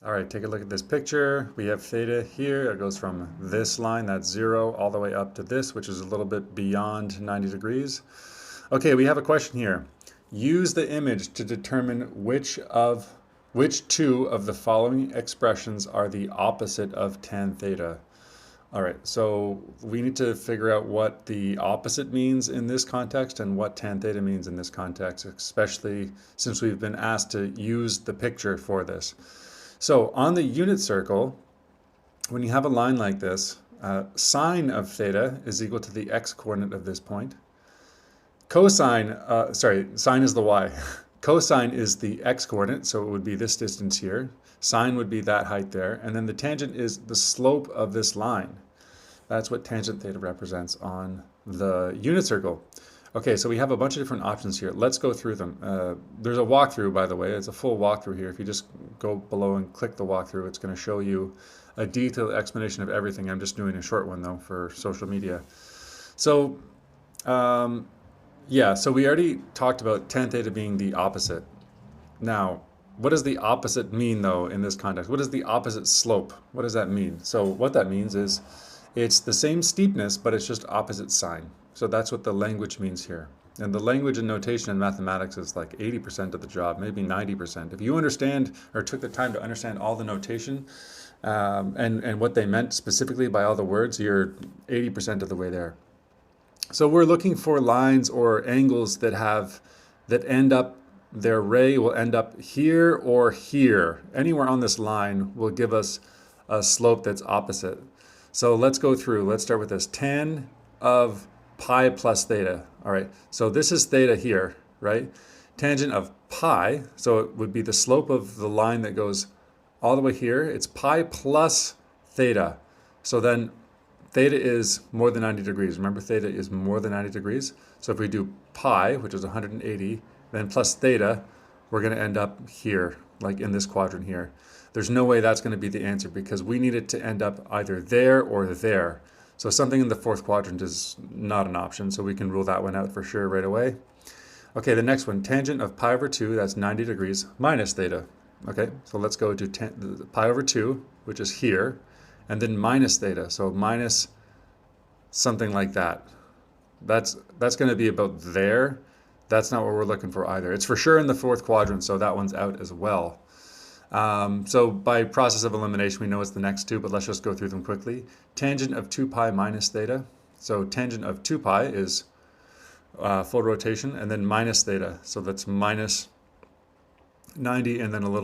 All right, take a look at this picture. We have theta here. It goes from this line, that's 0, all the way up to this, which is a little bit beyond 90 degrees. Okay, we have a question here. Use the image to determine which two of the following expressions are the opposite of tan theta. All right, so we need to figure out what the opposite means in this context and what tan theta means in this context, especially since we've been asked to use the picture for this. So on the unit circle, when you have a line like this, sine of theta is equal to the x-coordinate of this point. Sine is the y. Cosine is the x-coordinate, so it would be this distance here. Sine would be that height there. And then the tangent is the slope of this line. That's what tangent theta represents on the unit circle. Okay, so we have a bunch of different options here. Let's go through them. There's a walkthrough, by the way. It's a full walkthrough here. If you just go below and click the walkthrough, it's going to show you a detailed explanation of everything. I'm just doing a short one, though, for social media. So, yeah, so we already talked about tan theta being the opposite. Now, what does the opposite mean, though, in this context? What is the opposite slope? What does that mean? So what that means is it's the same steepness, but it's just opposite sign. So that's what the language means here. And the language and notation in mathematics is like 80% of the job, maybe 90%. If you understand or took the time to understand all the notation and what they meant specifically by all the words, you're 80% of the way there. So we're looking for lines or angles that end up, their ray will end up here or here. Anywhere on this line will give us a slope that's opposite. So let's go through. Let's start with this. Tan of pi plus theta. All right, so this is theta here, right? Tangent of pi, so it would be the slope of the line that goes all the way here. It's pi plus theta. So then theta is more than 90 degrees. Remember, theta is more than 90 degrees. So if we do pi, which is 180, then plus theta, we're going to end up here, like in this quadrant here. There's no way that's going to be the answer because we need it to end up either there or there. So something in the fourth quadrant is not an option, so we can rule that one out for sure right away. Okay, the next one, tangent of pi over 2, that's 90 degrees, minus theta. Okay, so let's go to pi over 2, which is here, and then minus theta, so minus something like that. That's going to be about there. That's not what we're looking for either. It's for sure in the fourth quadrant, so that one's out as well. So by process of elimination, we know it's the next two, but let's just go through them quickly. Tangent of 2 pi minus theta. So tangent of 2 pi is full rotation, and then minus theta. So that's minus 90 and then a little